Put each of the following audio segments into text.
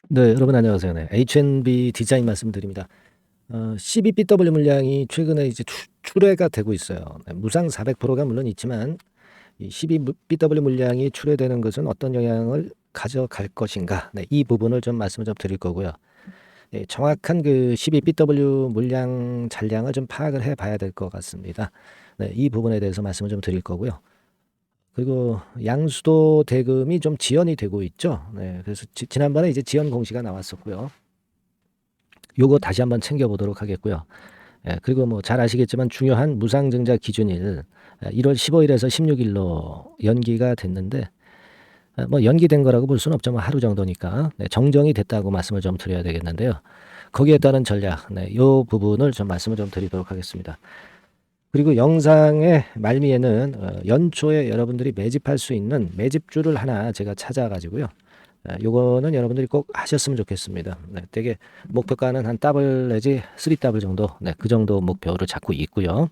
네, 여러분 안녕하세요. 네, H&B 디자인 말씀드립니다. 12BW 물량이 최근에 이제 출회가 되고 있어요. 네, 무상 400%가 물론 있지만 이 12BW 물량이 출회되는 것은 어떤 영향을 가져갈 것인가? 네, 이 부분을 좀 말씀을 좀 드릴 거고요. 예, 정확한 그 12BW 물량 잔량을 좀 파악을 해봐야 될 것 같습니다. 네, 이 부분에 대해서 말씀을 좀 드릴 거고요. 그리고 양수도 대금이 좀 지연이 되고 있죠. 네, 그래서 지난번에 이제 지연 공시가 나왔었고요. 요거 다시 한번 챙겨보도록 하겠고요. 예, 그리고 뭐 잘 아시겠지만 중요한 무상증자 기준일 1월 15일에서 16일로 연기가 됐는데 뭐 연기된 거라고 볼 수는 없죠. 뭐 하루 정도니까 네, 정정이 됐다고 말씀을 좀 드려야 되겠는데요. 거기에 따른 전략, 네, 요 부분을 좀 말씀을 좀 드리도록 하겠습니다. 그리고 영상의 말미에는 연초에 여러분들이 매집할 수 있는 매집주를 하나 제가 찾아가지고요. 요거는 여러분들이 꼭 하셨으면 좋겠습니다. 네, 되게 목표가는 한 더블 내지 3더블 정도, 네, 그 정도 목표를 잡고 있고요.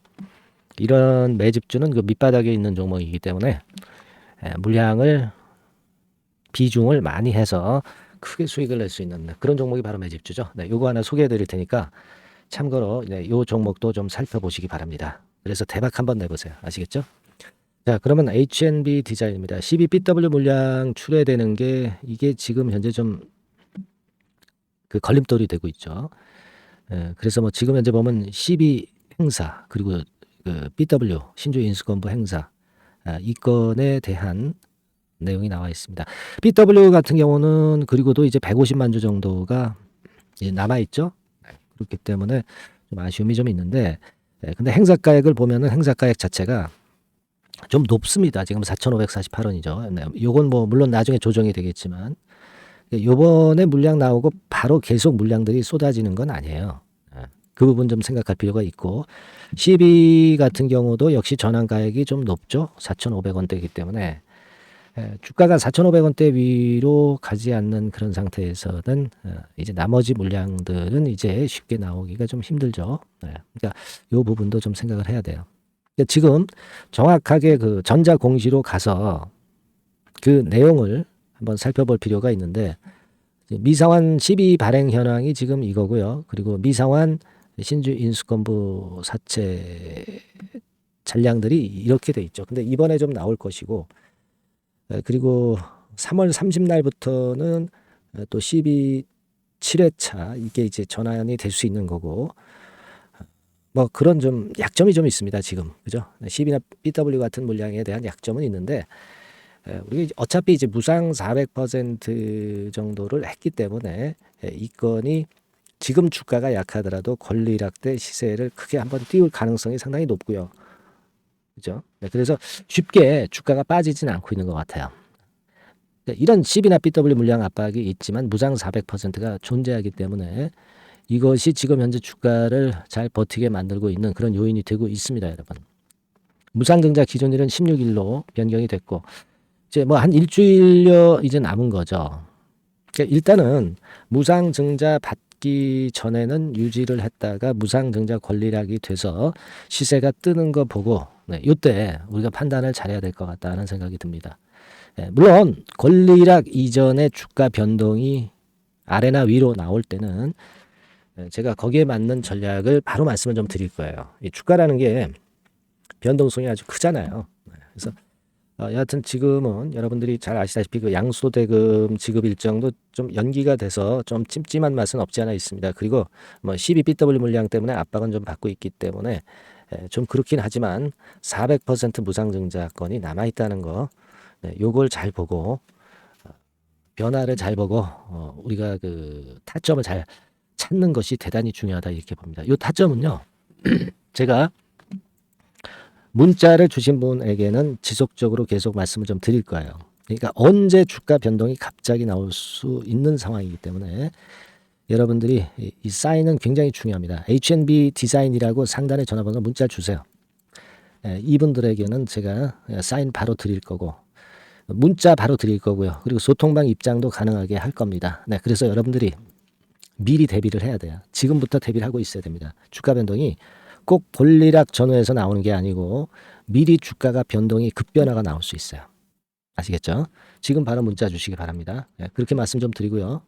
이런 매집주는 그 밑바닥에 있는 종목이기 때문에 물량을 비중을 많이 해서 크게 수익을 낼 수 있는 그런 종목이 바로 매집주죠. 네, 요거 하나 소개해 드릴 테니까 참고로 네, 요 종목도 좀 살펴보시기 바랍니다. 그래서 대박 한번 내보세요. 아시겠죠? 자, 그러면 H&B 디자인입니다. 12BW 물량 출회되는 게 이게 지금 현재 좀 그 걸림돌이 되고 있죠. 예, 그래서 뭐 지금 현재 보면 12 행사 그리고 그 BW 신주 인수권부 행사 이 건에 대한 내용이 나와 있습니다. BW 같은 경우는 그리고도 이제 150만 주 정도가 이제 남아 있죠. 그렇기 때문에 좀 아쉬움이 좀 있는데 근데 행사가액을 보면은 행사가액 자체가 좀 높습니다. 지금 4,548원이죠. 네, 요건 뭐 물론 나중에 조정이 되겠지만 요번에 물량 나오고 바로 계속 물량들이 쏟아지는 건 아니에요. 그 부분 좀 생각할 필요가 있고 CB 같은 경우도 역시 전환가액이 좀 높죠. 4,500원대이기 때문에 주가가 4,500원대 위로 가지 않는 그런 상태에서는 이제 나머지 물량들은 이제 쉽게 나오기가 좀 힘들죠. 그러니까 요 부분도 좀 생각을 해야 돼요. 지금 정확하게 그 전자 공시로 가서 그 내용을 한번 살펴볼 필요가 있는데 미상환 12 발행 현황이 지금 이거고요. 그리고 미상환 신주 인수권부 사채 잔량들이 이렇게 돼 있죠. 근데 이번에 좀 나올 것이고 그리고 3월 30날부터는 또 12 7회차 이게 이제 전환이 될 수 있는 거고 뭐 그런 좀 약점이 좀 있습니다. 지금 그죠? 12나 BW 같은 물량에 대한 약점은 있는데 우리 어차피 이제 무상 400% 정도를 했기 때문에 이 건이 지금 주가가 약하더라도 권리락 대 시세를 크게 한번 띄울 가능성이 상당히 높고요. 그죠? 네, 그래서 쉽게 주가가 빠지지는 않고 있는 것 같아요. 이런 CB나 BW 물량 압박이 있지만 무상 400%가 존재하기 때문에 이것이 지금 현재 주가를 잘 버티게 만들고 있는 그런 요인이 되고 있습니다, 여러분. 무상증자 기존일은 16일로 변경이 됐고 이제 뭐 한 일주일여 이제 남은 거죠. 그러니까 일단은 무상증자 받기 전에는 유지를 했다가 무상증자 권리락이 돼서 시세가 뜨는 거 보고 이때 우리가 판단을 잘해야 될 것 같다는 생각이 듭니다. 물론 권리락 이전의 주가 변동이 아래나 위로 나올 때는 제가 거기에 맞는 전략을 바로 말씀을 좀 드릴 거예요. 이 주가라는 게 변동성이 아주 크잖아요. 그래서 여하튼 지금은 여러분들이 잘 아시다시피 그 양수대금 지급 일정도 좀 연기가 돼서 좀 찜찜한 맛은 없지 않아 있습니다. 그리고 뭐 12BW 물량 때문에 압박은 좀 받고 있기 때문에 좀 그렇긴 하지만 400% 무상증자권이 남아 있다는 거, 요걸 잘 보고 변화를 잘 보고 우리가 그 타점을 잘 찾는 것이 대단히 중요하다 이렇게 봅니다. 요 타점은요, 제가 문자를 주신 분에게는 지속적으로 계속 말씀을 좀 드릴 거예요. 그러니까 언제 주가 변동이 갑자기 나올 수 있는 상황이기 때문에 여러분들이 이 사인은 굉장히 중요합니다. H&B 디자인이라고 상단에 전화번호 문자 주세요. 이분들에게는 제가 사인 바로 드릴 거고 문자 바로 드릴 거고요. 그리고 소통방 입장도 가능하게 할 겁니다. 네, 그래서 여러분들이 미리 대비를 해야 돼요. 지금부터 대비를 하고 있어야 됩니다. 주가 변동이 꼭 권리락 전후에서 나오는 게 아니고 미리 주가가 변동이 급변화가 나올 수 있어요. 아시겠죠? 지금 바로 문자 주시기 바랍니다. 네, 그렇게 말씀 좀 드리고요.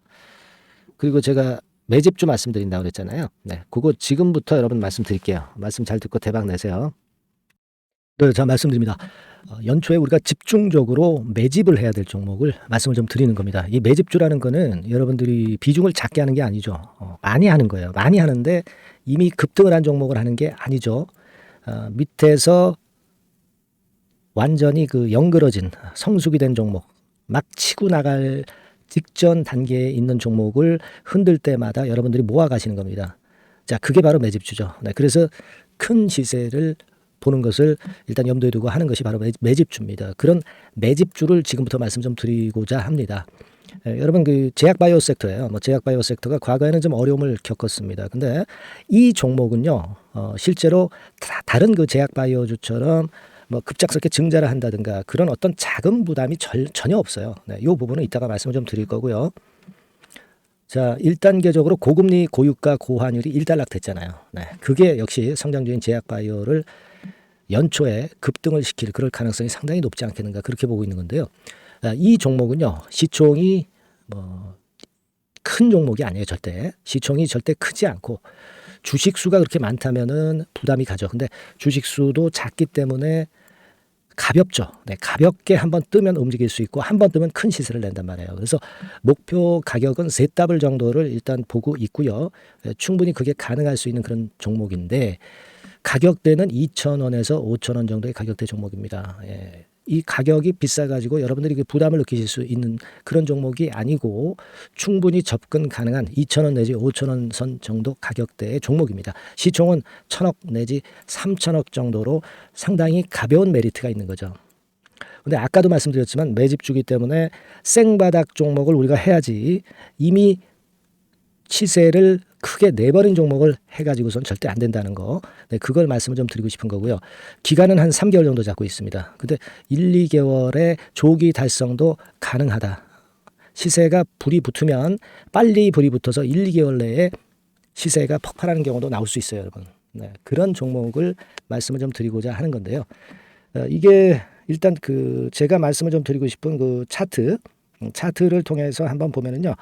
그리고 제가 매집주 말씀드린다고 그랬잖아요. 네, 그거 지금부터 여러분 말씀드릴게요. 말씀 잘 듣고 대박 내세요. 네, 자 말씀드립니다. 연초에 우리가 집중적으로 매집을 해야 될 종목을 말씀을 좀 드리는 겁니다. 이 매집주라는 거는 여러분들이 비중을 작게 하는 게 아니죠. 많이 하는 거예요. 많이 하는데 이미 급등을 한 종목을 하는 게 아니죠. 밑에서 완전히 그 영그러진 성숙이 된 종목, 막 치고 나갈 직전 단계에 있는 종목을 흔들 때마다 여러분들이 모아 가시는 겁니다. 자, 그게 바로 매집주죠. 네, 그래서 큰 시세를 보는 것을 일단 염두에 두고 하는 것이 바로 매집주입니다. 그런 매집주를 지금부터 말씀 좀 드리고자 합니다. 여러분 그 제약바이오 섹터예요. 제약바이오 섹터가 과거에는 좀 어려움을 겪었습니다. 근데 이 종목은요, 실제로 다른 그 제약바이오주처럼 급작스럽게 증자를 한다든가 그런 어떤 자금 부담이 전혀 없어요. 네, 이 부분은 이따가 말씀을 좀 드릴 거고요. 자, 1단계적으로 고금리, 고유가, 고환율이 일단락됐잖아요. 네, 그게 역시 성장주인 제약바이오를 연초에 급등을 시킬 그럴 가능성이 상당히 높지 않겠는가 그렇게 보고 있는 건데요. 이 종목은요, 시총이 큰 종목이 아니에요. 절대 시총이 절대 크지 않고 주식 수가 그렇게 많다면은 부담이 가죠. 근데 주식 수도 작기 때문에 가볍죠. 네, 가볍게 한번 뜨면 움직일 수 있고 한번 뜨면 큰 시세를 낸단 말이에요. 그래서 목표 가격은 세 더블 정도를 일단 보고 있고요. 충분히 그게 가능할 수 있는 그런 종목인데 가격대는 2,000원에서 5,000원 정도의 가격대 종목입니다. 예. 이 가격이 비싸가지고 여러분들이 그 부담을 느끼실 수 있는 그런 종목이 아니고 충분히 접근 가능한 2,000원 내지 5,000원 선 정도 가격대의 종목입니다. 시총은 1,000억 내지 3,000억 정도로 상당히 가벼운 메리트가 있는 거죠. 근데 아까도 말씀드렸지만 매집주기 때문에 생바닥 종목을 우리가 해야지 이미 시세를 크게 내버린 종목을 해가지고선 절대 안 된다는 거. 네, 그걸 말씀을 좀 드리고 싶은 거고요. 기간은 한 3개월 정도 잡고 있습니다. 근데 1, 2개월의 조기 달성도 가능하다. 시세가 불이 붙으면 빨리 불이 붙어서 1, 2개월 내에 시세가 폭발하는 경우도 나올 수 있어요, 여러분. 네, 그런 종목을 말씀을 좀 드리고자 하는 건데요. 이게 일단 그 제가 말씀을 좀 드리고 싶은 그 차트를 통해서 한번 보면은요.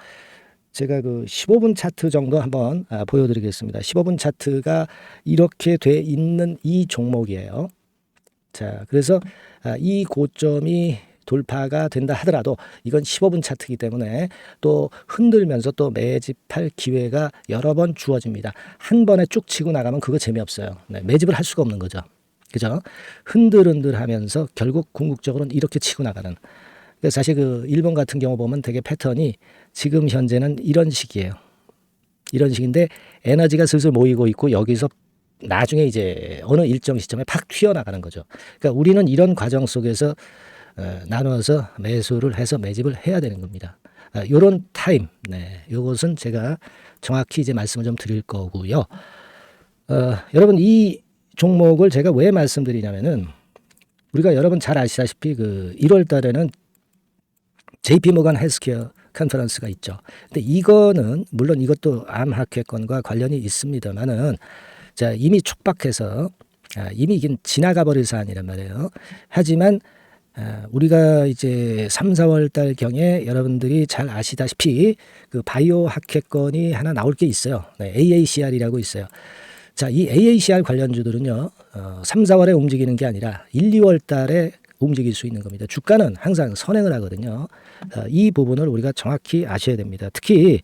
제가 그 15분 차트 정도 한번 보여드리겠습니다. 15분 차트가 이렇게 돼 있는 이 종목이에요. 자, 그래서 이 고점이 돌파가 된다 하더라도 이건 15분 차트이기 때문에 또 흔들면서 또 매집할 기회가 여러 번 주어집니다. 한 번에 쭉 치고 나가면 그거 재미없어요. 네, 매집을 할 수가 없는 거죠. 그죠? 흔들흔들하면서 결국 궁극적으로는 이렇게 치고 나가는. 사실 그 일본 같은 경우 보면 되게 패턴이 지금 현재는 이런 식이에요. 이런 식인데 에너지가 슬슬 모이고 있고 여기서 나중에 이제 어느 일정 시점에 팍 튀어나가는 거죠. 그러니까 우리는 이런 과정 속에서 나눠서 매수를 해서 매집을 해야 되는 겁니다. 요런 타임, 네, 요것은 제가 정확히 이제 말씀을 좀 드릴 거고요. 여러분 이 종목을 제가 왜 말씀드리냐면은 우리가 여러분 잘 아시다시피 그 1월 달에는 JP모간 헬스케어 컨퍼런스가 있죠. 근데 이거는 물론 이것도 암 학회권과 관련이 있습니다만은 자 이미 촉박해서 이미 이게 지나가 버릴 사안이란 말이에요. 하지만 우리가 이제 3, 4월 달 경에 여러분들이 잘 아시다시피 그 바이오 학회권이 하나 나올 게 있어요. 네, AACR이라고 있어요. 자, 이 AACR 관련주들은요. 3, 4월에 움직이는 게 아니라 1, 2월 달에 움직일 수 있는 겁니다. 주가는 항상 선행을 하거든요. 이 부분을 우리가 정확히 아셔야 됩니다. 특히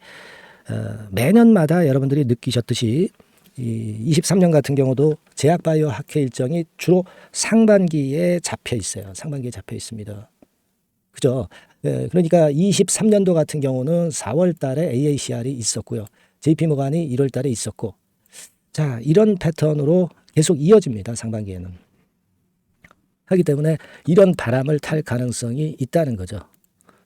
매년마다 여러분들이 느끼셨듯이 23년 같은 경우도 제약바이오 학회 일정이 주로 상반기에 잡혀 있어요. 상반기에 잡혀 있습니다. 그죠? 그러니까 23년도 같은 경우는 4월 달에 AACR이 있었고요. JP모간이 1월 달에 있었고 자, 이런 패턴으로 계속 이어집니다. 상반기에는. 하기 때문에 이런 바람을 탈 가능성이 있다는 거죠.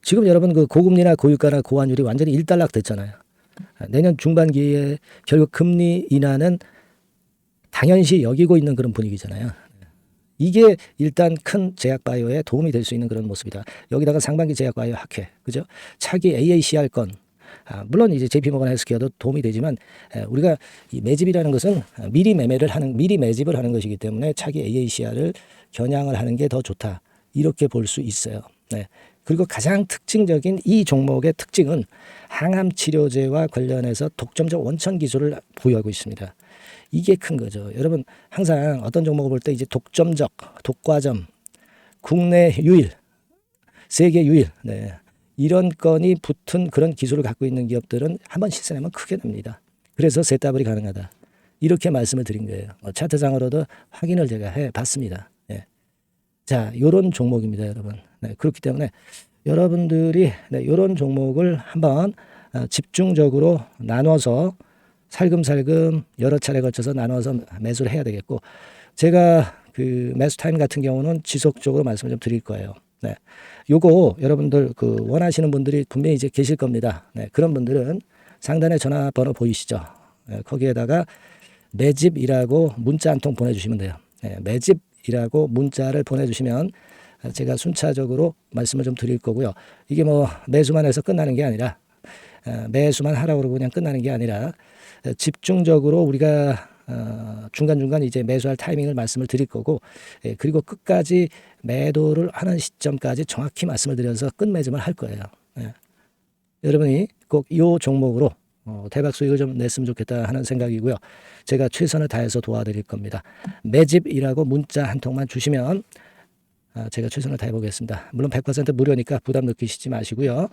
지금 여러분 그 고금리나 고유가나 고환율이 완전히 일단락 됐잖아요. 내년 중반기에 결국 금리 인하는 당연시 여기고 있는 그런 분위기잖아요. 이게 일단 큰 제약바이오에 도움이 될 수 있는 그런 모습이다. 여기다가 상반기 제약바이오 학회, 그죠? 차기 AACR 건, 물론 이제 JP모건 헬스케어도 도움이 되지만 우리가 이 매집이라는 것은 미리 매집을 하는 것이기 때문에 차기 AACR을 겨냥을 하는 게 더 좋다. 이렇게 볼 수 있어요. 네. 그리고 가장 특징적인 이 종목의 특징은 항암 치료제와 관련해서 독점적 원천 기술을 보유하고 있습니다. 이게 큰 거죠. 여러분 항상 어떤 종목을 볼 때 이제 독점적, 독과점, 국내 유일, 세계 유일, 네. 이런 건이 붙은 그런 기술을 갖고 있는 기업들은 한번 시세내면 크게 납니다. 그래서 세따블이 가능하다. 이렇게 말씀을 드린 거예요. 차트상으로도 확인을 제가 해봤습니다. 네. 자, 요런 종목입니다, 여러분. 네, 그렇기 때문에 여러분들이 이런 종목을 한번 집중적으로 나눠서 살금살금 여러 차례 걸쳐서 나눠서 매수를 해야 되겠고, 제가 그 매수 타임 같은 경우는 지속적으로 말씀을 좀 드릴 거예요. 네. 요거 여러분들 그 원하시는 분들이 분명히 이제 계실 겁니다. 네. 그런 분들은 상단에 전화번호 보이시죠? 네. 거기에다가 매집이라고 문자 한 통 보내주시면 돼요. 네. 매집이라고 문자를 보내주시면 제가 순차적으로 말씀을 좀 드릴 거고요. 이게 뭐 매수만 해서 끝나는 게 아니라 매수만 하라고 그러고 그냥 끝나는 게 아니라 집중적으로 우리가 중간중간 이제 매수할 타이밍을 말씀을 드릴 거고, 그리고 끝까지 매도를 하는 시점까지 정확히 말씀을 드려서 끝매짐을 할 거예요. 여러분이 꼭 이 종목으로 대박 수익을 좀 냈으면 좋겠다 하는 생각이고요. 제가 최선을 다해서 도와드릴 겁니다. 매집이라고 문자 한 통만 주시면 제가 최선을 다해 보겠습니다. 물론 100% 무료니까 부담 느끼시지 마시고요.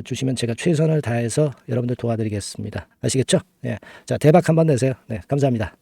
주시면 제가 최선을 다해서 여러분들 도와드리겠습니다. 아시겠죠? 네. 자, 대박 한번 내세요. 네, 감사합니다.